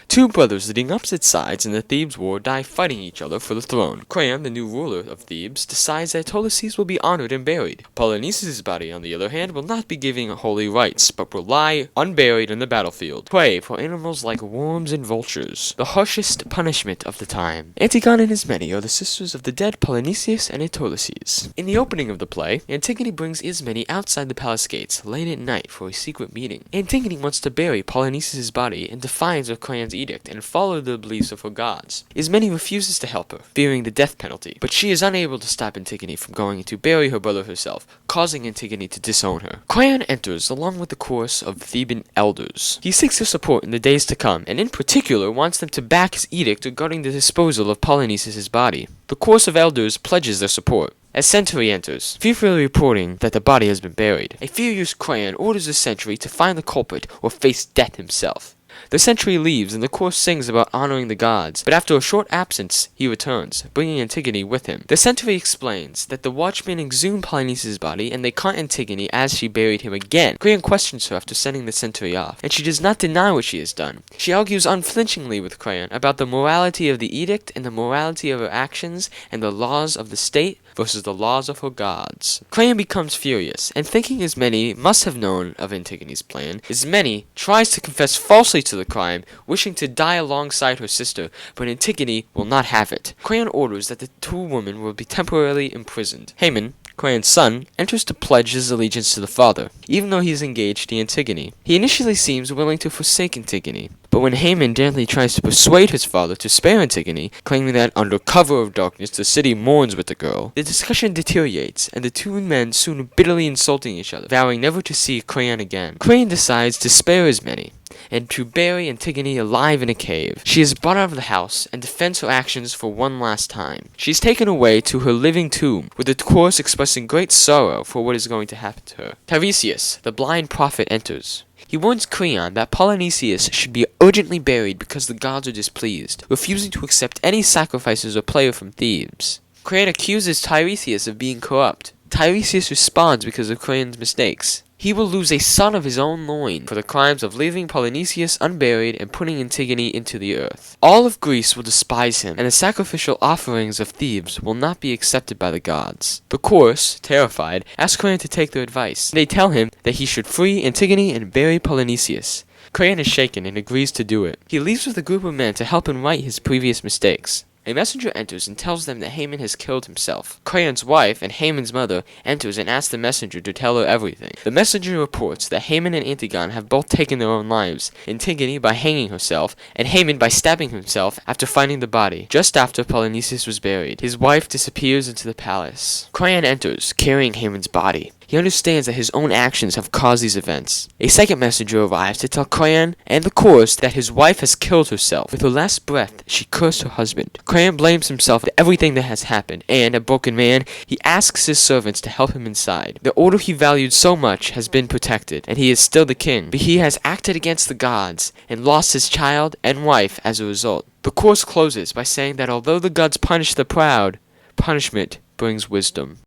Two brothers leading opposite sides in the Thebes war die fighting each other for the throne. Creon, the new ruler of Thebes, decides that Autolycus will be honored and buried. Polynices' body, on the other hand, will not be given holy rites, but will lie unburied in the battlefield, prey for animals like worms and vultures, the harshest punishment of the time. Antigone and Ismene are the sisters of the dead Polynices and Autolycus. In the opening of the play, Antigone brings Ismene outside the palace gates late at night for a secret meeting. Antigone wants to bury Polynices' body in defiance of Creon's edict and follow the beliefs of her gods. Ismene refuses to help her, fearing the death penalty, but she is unable to stop Antigone from going to bury her brother herself, causing Antigone to disown her. Creon enters along with the chorus of Theban elders. He seeks their support in the days to come, and in particular wants them to back his edict regarding the disposal of Polynices' body. The chorus of elders pledges their support. As Sentry enters, fearfully reporting that the body has been buried, a furious Creon orders the sentry to find the culprit or face death himself. The sentry leaves, and the chorus sings about honoring the gods, but after a short absence, he returns, bringing Antigone with him. The sentry explains that the watchmen exhumed Polynices' body, and they caught Antigone as she buried him again. Creon questions her after sending the sentry off, and she does not deny what she has done. She argues unflinchingly with Creon about the morality of the edict and the morality of her actions, and the laws of the state versus the laws of her gods. Creon becomes furious, and thinking Ismene must have known of Antigone's plan, Ismene tries to confess falsely to the crime, wishing to die alongside her sister, but Antigone will not have it. Creon orders that the two women will be temporarily imprisoned. Haman, Creon's son, enters to pledge his allegiance to the father, even though he is engaged to Antigone. He initially seems willing to forsake Antigone, but when Haman daringly tries to persuade his father to spare Antigone, claiming that under cover of darkness the city mourns with the girl, the discussion deteriorates, and the two men soon bitterly insulting each other, vowing never to see Creon again. Creon decides to spare Ismene, and to bury Antigone alive in a cave. She is brought out of the house and defends her actions for one last time. She is taken away to her living tomb, with the chorus expressing great sorrow for what is going to happen to her. Tiresias, the blind prophet, enters. He warns Creon that Polynices should be urgently buried because the gods are displeased, refusing to accept any sacrifices or prayer from Thebes. Creon accuses Tiresias of being corrupt. Tiresias responds because of Creon's mistakes. He will lose a son of his own loin for the crimes of leaving Polynices unburied and putting Antigone into the earth. All of Greece will despise him, and the sacrificial offerings of Thebes will not be accepted by the gods. The chorus, terrified, ask Creon to take their advice. They tell him that he should free Antigone and bury Polynices. Creon is shaken and agrees to do it. He leaves with a group of men to help him right his previous mistakes. A messenger enters and tells them that Haman has killed himself. Creon's wife and Haman's mother enters and asks the messenger to tell her everything. The messenger reports that Haman and Antigone have both taken their own lives, Antigone by hanging herself, and Haman by stabbing himself after finding the body, just after Polynices was buried. His wife disappears into the palace. Creon enters, carrying Haman's body. He understands that his own actions have caused these events. A second messenger arrives to tell Creon and the chorus that his wife has killed herself. With her last breath, she cursed her husband. Creon blames himself for everything that has happened, and, a broken man, he asks his servants to help him inside. The order he valued so much has been protected, and he is still the king, but he has acted against the gods, and lost his child and wife as a result. The chorus closes by saying that although the gods punish the proud, punishment brings wisdom.